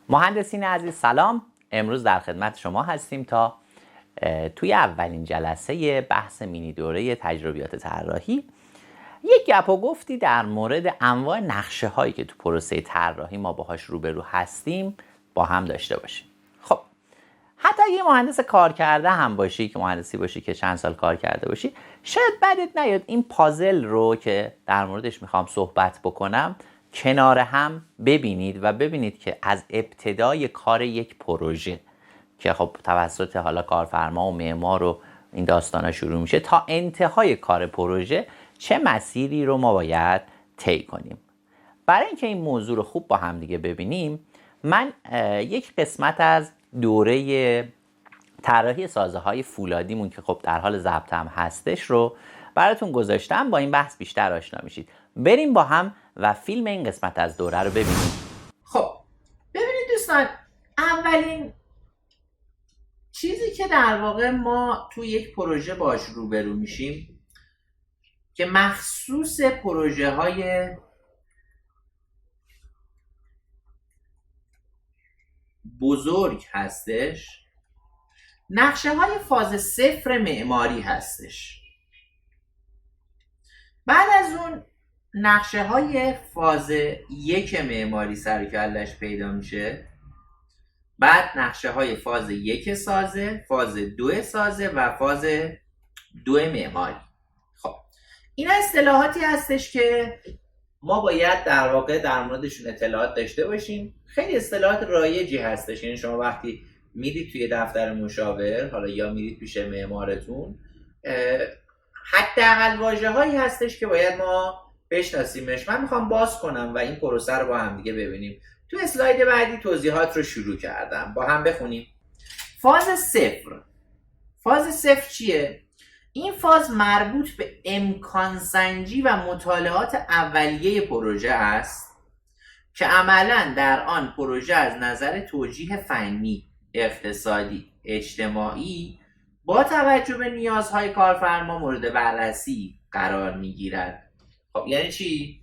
مهندسین عزیز سلام. امروز در خدمت شما هستیم تا توی اولین جلسه بحث مینی دوره تجربیات طراحی یک گپ و گفتی در مورد انواع نقشه هایی که تو پروسه طراحی ما باهاش روبرو هستیم با هم داشته باشیم. خب حتی اگه مهندس کار کرده هم باشی، که مهندسی باشی که چند سال کار کرده باشی، شاید بدت نیاد این پازل رو که در موردش میخوام صحبت بکنم کنار هم ببینید و ببینید که از ابتدای کار یک پروژه که خب توسط حالا کارفرما و معمار و این داستانا شروع میشه تا انتهای کار پروژه چه مسیری رو ما باید طی کنیم. برای اینکه این موضوع رو خوب با هم دیگه ببینیم، من یک قسمت از دوره طراحی سازه های فولادیمون که خب در حال ضبط هم هستش رو براتون گذاشتم. با این بحث بیشتر آشنا میشید. بریم با هم و فیلم این قسمت از دوره رو ببینیم. خب ببینید دوستان، اولین چیزی که در واقع ما تو یک پروژه باش روبرو میشیم که مخصوص پروژه های بزرگ هستش، نقشه های فاز صفر معماری هستش. بعد از اون نقشه های فاز یک معماری سر و کلش پیدا میشه. بعد نقشه های فاز یک سازه، فاز دو سازه و فاز دو معماری. خب این اصطلاحاتی هستش که ما باید در واقع در موردشون اطلاعات داشته باشیم. خیلی اصطلاحات رایجی هستش، یعنی شما وقتی میرید توی دفتر مشاور، حالا یا میرید پیش معمارتون، حداقل واژه‌هایی هستش که باید ما بشناسیمش. من میخوام باز کنم و این پروسه رو با هم دیگه ببینیم. تو اسلاید بعدی توضیحات رو شروع کردم، با هم بخونیم. فاز صفر. فاز صفر چیه؟ این فاز مربوط به امکان سنجی و مطالعات اولیه پروژه است که عملاً در آن پروژه از نظر توجیه فنی، اقتصادی، اجتماعی با توجه به نیازهای کارفرما مورد بررسی قرار میگیرد. خب یعنی چی؟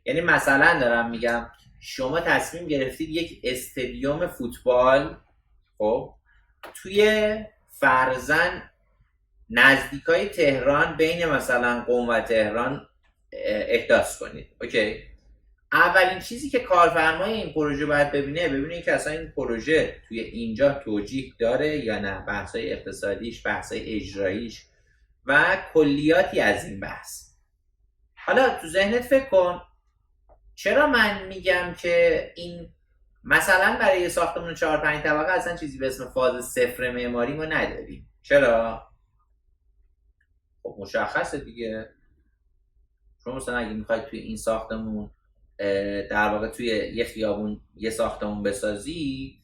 یعنی مثلا دارم میگم شما تصمیم گرفتید یک استادیوم فوتبال خب توی فرضاً نزدیکای تهران، بین مثلا قم و تهران احداث کنید. اوکی؟ اولین چیزی که کارفرمای این پروژه باید ببینه که اصلا این پروژه توی اینجا توجیه داره یا نه، بحث‌های اقتصادیش، بحث‌های اجراییش و کلیاتی از این بحث. حالا تو ذهنت فکر کن چرا من میگم که این مثلا برای ساختمون 4-5 طبقه اصلا چیزی به اسم فاز صفر معماری ما نداریم؟ چرا؟ خب مشخصه دیگه. شما مثلا اگه میخواید توی این ساختمون در واقع توی یه خیابون یه ساختمون بسازی،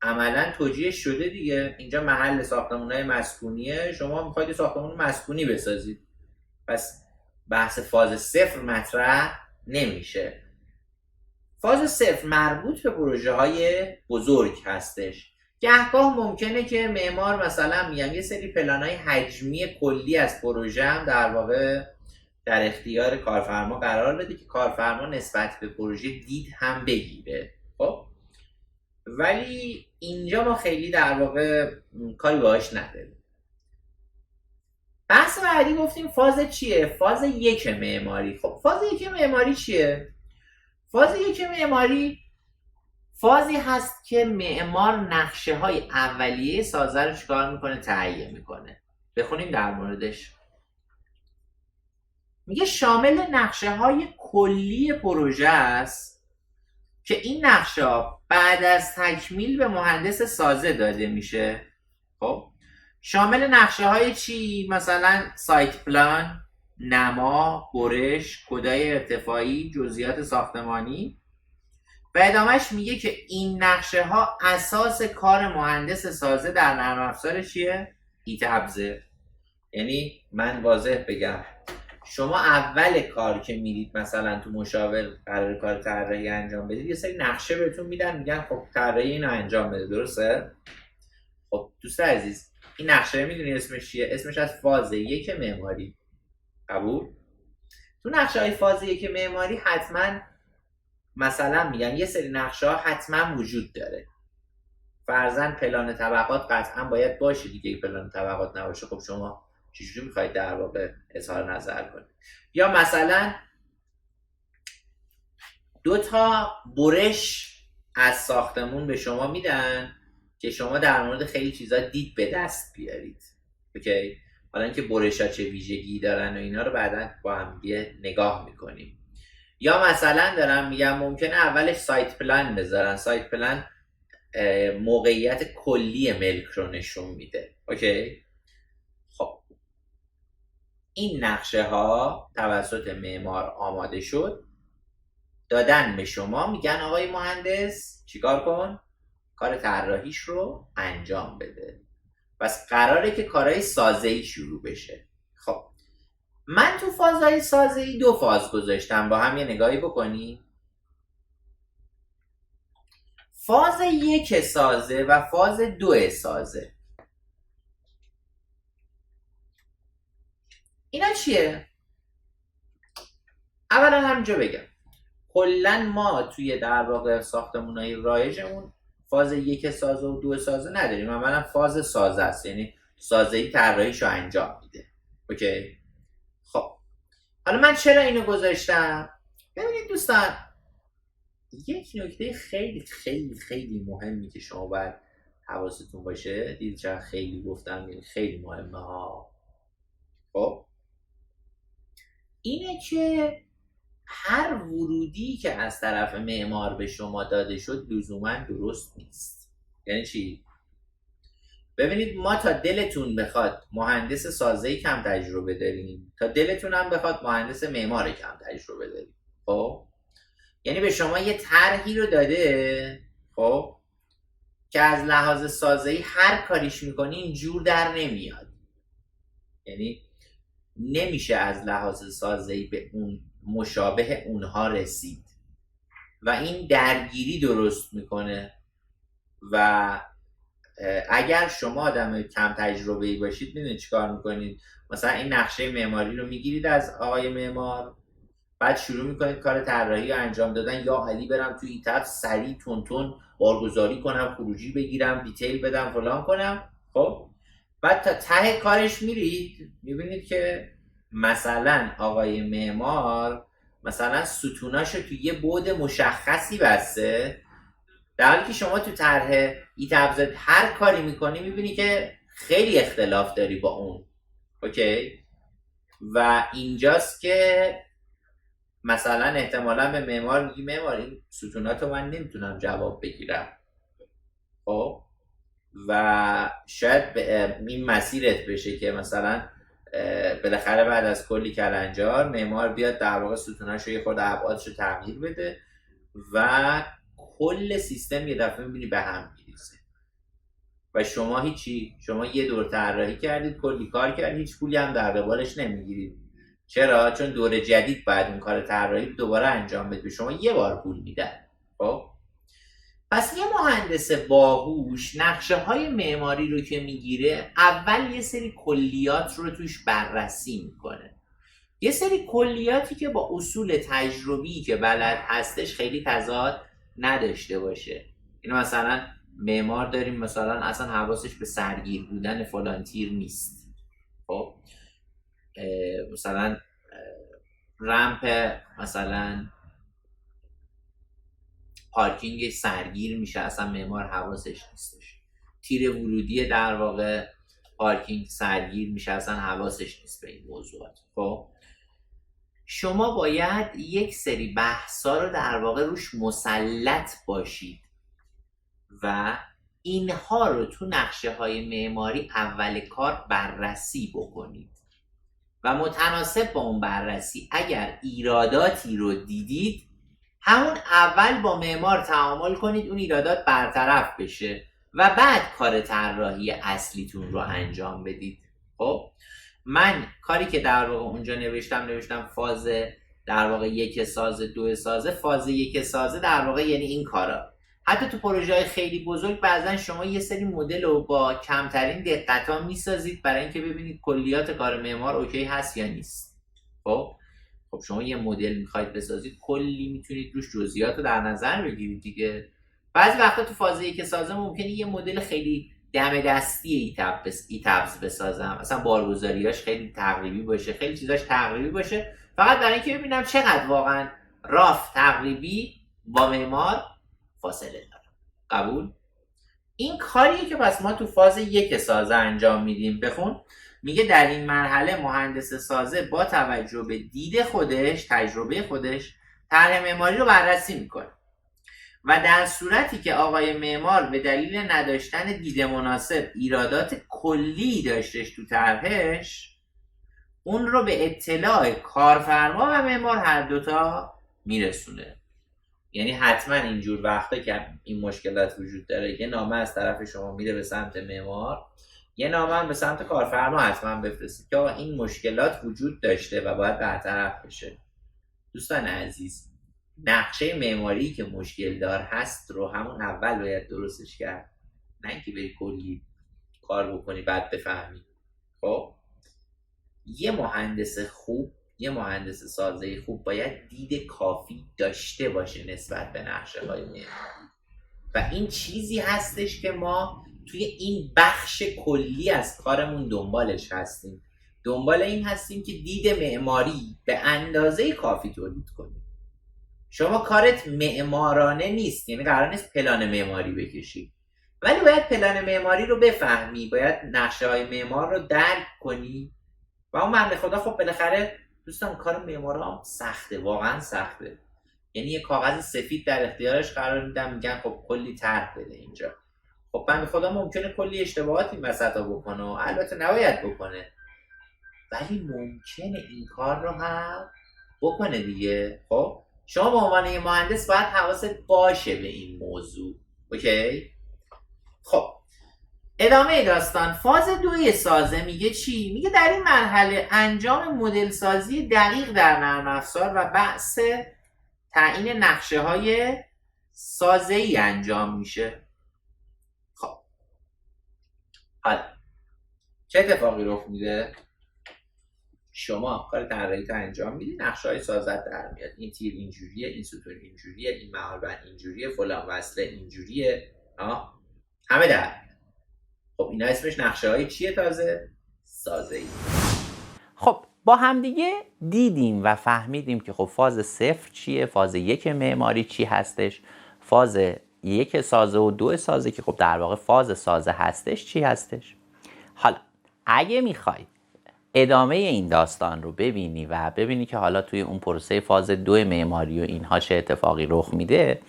عملا توجیه شده دیگه، اینجا محل ساختمونهای مسکونیه، شما میخواید ساختمون مسکونی بسازید، پس بحث فاز صفر مطرح نمیشه. فاز صفر مربوط به پروژه های بزرگ هستش. گهگاه ممکنه که معمار مثلا میگم یه سری پلانهای حجمی کلی از پروژه هم در واقع در اختیار کارفرما قرار بده که کارفرما نسبت به پروژه دید هم بگیره. خب ولی اینجا ما خیلی در واقع کاری باهاش نداریم. بحث بعدی گفتیم فاز چیه؟ فاز یک معماری. خب فاز یک معماری چیه؟ فاز یک معماری فازی هست که معمار نقشه های اولیه سازه رو چیکار میکنه؟ تهیه میکنه. بخونیم در موردش. میگه شامل نقشه های کلی پروژه است که این نقشه ها بعد از تکمیل به مهندس سازه داده میشه. خب شامل نقشه های چی؟ مثلا سایت پلان، نما، برش، کدای ارتفاعی، جزئیات ساختمانی. و ادامهش میگه که این نقشه ها اساس کار مهندس سازه در نرم افزار چیه؟ ایتابزه. یعنی من واضح بگم، شما اول کار که میرید مثلا تو مشاور قرار کار طراحی انجام بدید، یه سری نقشه بهتون میدن، میگن خب طراحی اینو انجام بده، درسته؟ خب دوست عزیز، این نقشه میدونی اسمش چیه؟ اسمش از فاز یک معماری. قبول؟ تو نقشه های فاز یک معماری حتما مثلا میگم یه سری نقشه ها حتما وجود داره، فرضاً پلان طبقات قطعا باید باشه دیگه، پلان طبقات نباشه خب شما چجوری میخواید در واقع اظهار نظر کنید؟ یا مثلا 2 تا برش از ساختمون به شما میدن که شما در مورد خیلی چیزا دید به دست بیارید. اوکی؟ حالا اینکه برش ها چه ویژگی دارن و اینا رو بعدا با هم نگاه میکنیم. یا مثلا دارم میگم ممکنه اولش سایت پلان بذارن. سایت پلان موقعیت کلی ملک رو نشون میده. اوکی؟ خب این نقشه ها توسط معمار آماده شد، دادن به شما، میگن آقای مهندس چیکار کن؟ کار طراحیش رو انجام بده. پس قراره که کارهای سازه‌ای شروع بشه. خب من تو فازهای سازه‌ای 2 فاز گذاشتم، با هم یه نگاهی بکنی. فاز 1 سازه و فاز 2 سازه. اینا چیه؟ اولا همینجا بگم کلا ما توی در واقع ساختمونای رایجمون فاز 1 سازه و 2 سازه نداریم. اولا فاز سازه است، یعنی سازه‌ای طراحیشو انجام میده. اوکی؟ خب حالا من چرا اینو گذاشتم؟ ببینید دوستان، یک نکته خیلی خیلی خیلی مهمی که شما باید حواستون باشه، دیدید چرا خیلی گفتم، یعنی خیلی مهمه ها. خب اینه که هر ورودی که از طرف معمار به شما داده شد لزوما درست نیست. یعنی چی؟ ببینید ما تا دلتون بخواد مهندس سازه‌ای کم تجربه داریم، تا دلتون هم بخواد مهندس معمار کم تجربه داریم. خب یعنی به شما یه طرحی رو داده، خب که از لحاظ سازه‌ای هر کاریش میکنی اینجور در نمیاد، یعنی نمیشه از لحاظ سازه‌ای به اون مشابه اونها رسید و این درگیری درست میکنه. و اگر شما آدم کم تجربه‌ای باشید میدونید چیکار میکنید؟ مثلا این نقشه معماری رو میگیرید از آقای معمار، بعد شروع میکنید کار طراحی رو انجام دادن. یا علی برم توی ایتاب سریع تون بارگذاری کنم، خروجی بگیرم، دیتیل بدم، فلان کنم. خب بعد تا ته کارش میرید میبینید که مثلا آقای معمار مثلا ستوناشو توی یه بعد مشخصی بسته، در حالی که شما تو طرح ایتابزد هر کاری میکنی میبینی که خیلی اختلاف داری با اون. اوکی؟ و اینجاست که مثلا احتمالا به معمار میگی معمار این ستوناتو من نمیتونم جواب بگیرم. خب و شاید این مسیرت بشه که مثلا بالاخره بعد از کلی کلنجار معمار بیاد در واقع ستوناشو یه خورده ابعادشو تغییر بده و کل سیستم یه دفعه میبینی به هم میریزه و شما هیچی، شما یه دور طراحی کردید، کلی کار کردید، هیچ پولی هم در قبالش نمیگیرید. چرا؟ چون دور جدید بعد اون کار طراحی دوباره انجام بده، شما یه بار پول میدن. خب پس یه مهندس باهوش نقشه های معماری رو که میگیره اول یه سری کلیات رو توش بررسی میکنه، یه سری کلیاتی که با اصول تجربی که بلد هستش خیلی تضاد نداشته باشه. اینو مثلا معمار داریم مثلا اصلا حواسش به سرگیر بودن فلان تیر نیست. خب مثلا رمپ مثلا پارکینگ سرگیر میشه، اصلا معمار حواسش نیستش. تیر ورودی در واقع پارکینگ سرگیر میشه، اصلا حواسش نیست به این موضوعات. خب شما باید یک سری بحثا رو در واقع روش مسلط باشید و اینها رو تو نقشه های معماری اول کار بررسی بکنید و متناسب با اون بررسی اگر ایراداتی رو دیدید همون اول با معمار تعامل کنید اون ایرادات برطرف بشه و بعد کار طراحی اصلیتون رو انجام بدید. خب من کاری که در واقع اونجا نوشتم فاز در واقع 1 سازه 2 سازه. فاز 1 سازه در واقع یعنی این کارا. حتی تو پروژه‌های خیلی بزرگ بعضا شما یه سری مدل رو با کمترین دقت‌ها میسازید برای اینکه ببینید کلیات کار معمار اوکی هست یا نیست. خب خب شما یه مدل میخواید بسازید، کلی میتونید روش جزئیات رو در نظر بگیرید دیگه. بعضی وقتا تو فاز 1 سازه ممکنه یه مدل خیلی دم دستی ایتابز بسازم، مثلا بارگذاریاش خیلی تقریبی باشه، خیلی چیزاش تقریبی باشه، فقط برای اینکه ببینم چقدر واقعا راف تقریبی با معمار فاصله داره. قبول؟ این کاریه که پس ما تو فاز 1 سازه انجام میدیم. بخون. میگه در این مرحله مهندس سازه با توجه به دید خودش، تجربه خودش، طرح معماری رو بررسی میکنه و در صورتی که آقای معمار به دلیل نداشتن دید مناسب ایرادات کلی داشتش تو طرحش، اون رو به اطلاع کارفرما و معمار هر دوتا میرسونه. یعنی حتما اینجور وقتا که این مشکلات وجود داره، یه نامه از طرف شما میره به سمت معمار، یه نامه هم به سمت کارفرما حتما بفرستید که این مشکلات وجود داشته و باید برطرف بشه. دوستان عزیز، نقشه معماری که مشکل دار هست رو همون اول باید درستش کرد، نه اینکه بری کلی کار بکنی بعد بفهمی. خب یه مهندس خوب، یه مهندس سازه خوب باید دید کافی داشته باشه نسبت به نقشه های معماری و این چیزی هستش که ما توی این بخش کلی از کارمون دنبالش هستیم. دنبال این هستیم که دید معماری به اندازه کافی تولید کنیم. شما کارت معمارانه نیست، یعنی قرار نیست پلان معماری بکشی، ولی باید پلان معماری رو بفهمی، باید نقشه های معمار رو درک کنی و اون بنده خدا خب بالاخره دوستان کار معمارا سخته، واقعا سخته. یعنی یه کاغذ سفید در اختیارش قرار میدن، میگن خب کلی طرح بده اینجا. خب بنده خدا ممکنه کلی اشتباهات این وسطا بکنه و البته نباید بکنه، ولی ممکنه این کار رو هم بکنه دیگه. خب شما به عنوان یه مهندس باید حواست باشه به این موضوع. اوکی؟ خب ادامه داستان. فاز 2 سازه میگه چی؟ میگه در این مرحله انجام مدل سازی دقیق در نرم افزار و بحث تعیین نقشه های سازه ای انجام میشه. خب حالا چه اتفاقی رخ میده؟ شما کار طراحی رو انجام میدی، نقشه های سازت در میاد، این تیر اینجوریه، این ستون اینجوریه، این محوربند اینجوریه، فلان وصله اینجوریه، همه در. خب اینا اسمش نقشه های چیه؟ تازه سازه ای. خب با همدیگه دیدیم و فهمیدیم که خب فاز 0 چیه، فاز 1 معماری چی هستش، فاز 1 سازه و 2 سازه که خب در واقع فاز سازه هستش چی هستش. حالا اگه میخوای ادامه این داستان رو ببینی و ببینی که حالا توی اون پروسه فاز 2 معماری و اینها چه اتفاقی رخ میده،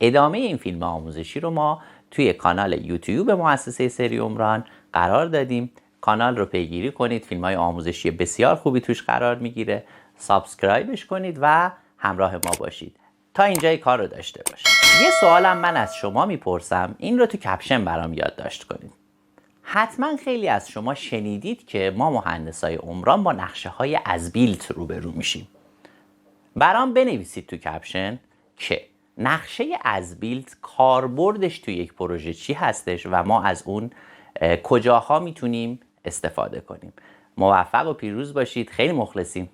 ادامه این فیلم آموزشی رو ما توی کانال یوتیوب مؤسسه سری عمران قرار دادیم. کانال رو پیگیری کنید، فیلم‌های آموزشی بسیار خوبی توش قرار میگیره، سابسکرایبش کنید و همراه ما باشید تا اینجای کار رو داشته باشید. یه سوالم من از شما میپرسم، این رو تو کپشن برام یادداشت کنید. حتما خیلی از شما شنیدید که ما مهندسای عمران با نقشه های از بیلت روبرو میشیم. برام بنویسید تو کپشن که نقشه از بیلت کاربردش تو یک پروژه چی هستش و ما از اون کجاها میتونیم استفاده کنیم. موفق و پیروز باشید. خیلی مخلصیم.